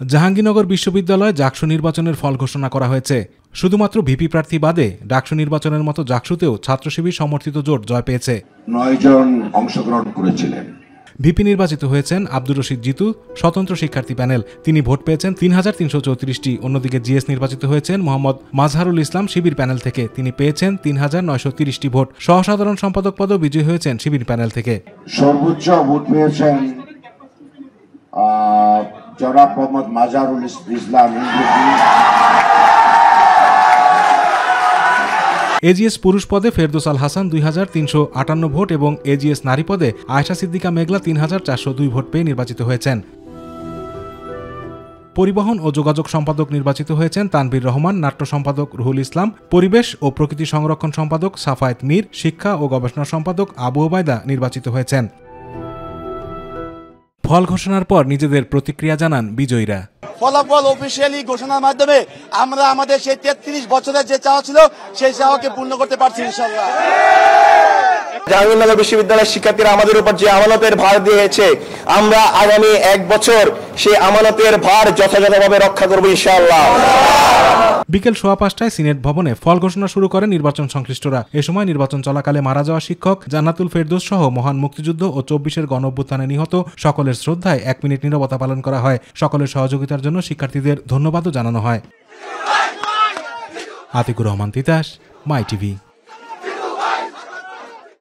জাহাঙ্গীরনগর বিশ্ববিদ্যালয়ে জাকসু নির্বাচনের ফল ঘোষণা করা হয়েছে। শুধুমাত্র ভিপি প্রার্থী বাদে ডাকসু নির্বাচনের মতো জাকসুতেও ছাত্রশিবির সমর্থিত জোট জয় পেয়েছে। 9 জন অংশগ্রহণ করেছিলেন। ভিপি নির্বাচিত হয়েছেন আব্দুর রশিদ জিতু, স্বতন্ত্র শিক্ষার্থী প্যানেল। তিনি ভোট পেয়েছেন 3334টি। অন্যদিকে জিএস নির্বাচিত হয়েছেন মোহাম্মদ মাজহারুল ইসলাম শিবির প্যানেল থেকে। তিনি পেয়েছেন 3930টি ভোট। সহসাধারণ সম্পাদক পদও বিজয়ী হয়েছেন শিবির প্যানেল থেকে। সর্বোচ্চ ভোট পেয়েছেন জনাব মোহাম্মদ মাজহারুল ইসলাম। এজিএস পুরুষ পদে ফেরদৌস আল হাসান 2358 ভোট এবং এজিএস নারী পদে আয়েশা সিদ্দিকা মেঘলা 3402 ভোট পেয়ে নির্বাচিত হয়েছেন। পরিবহন ও যোগাযোগ সম্পাদক নির্বাচিত হয়েছেন তানভীর রহমান, নাট্য সম্পাদক রুহুল ইসলাম, পরিবেশ ও প্রকৃতি সংরক্ষণ সম্পাদক সাফায়েত মীর, শিক্ষা ও গবেষণা সম্পাদক আবু ওবায়দা নির্বাচিত হয়েছেন। ফল ঘোষণার পর নিজেদের প্রতিক্রিয়া জানান বিজয়ীরা। ফলাফল অফিসিয়ালি ঘোষণার মাধ্যমে আমরা আমাদের সেই 33 বছরের যে চাওয়া ছিল সেই চাওয়াকে পূর্ণ করতে পারছি ইনশাআল্লাহ। জাহাঙ্গীরনগর বিশ্ববিদ্যালয়ের শিক্ষার্থীরা আমাদের উপর যে আমানতের ভার দিয়েছে, আমরা আগামী 1 বছর সেই আমানতের ভার যথাযথভাবে রক্ষা করব ইনশাআল্লাহ। বিকেল 5:15টায় সিনেট ভবনে ফল ঘোষণা শুরু করেন নির্বাচন সংশ্লিষ্টরা। এ সময় নির্বাচন চলাকালে মারা যাওয়া শিক্ষক জান্নাতুল ফেরদৌস সহ মহান মুক্তিযুদ্ধ ও 24-এর গণঅভ্যুত্থানে নিহত সকলের শ্রদ্ধায় 1 মিনিট নীরবতা পালন করা হয়। সকলের সহযোগিতার জন্য শিক্ষার্থীদের ধন্যবাদও জানানো হয়। আতিকুর রহমান তিতাস, মাই টিভি।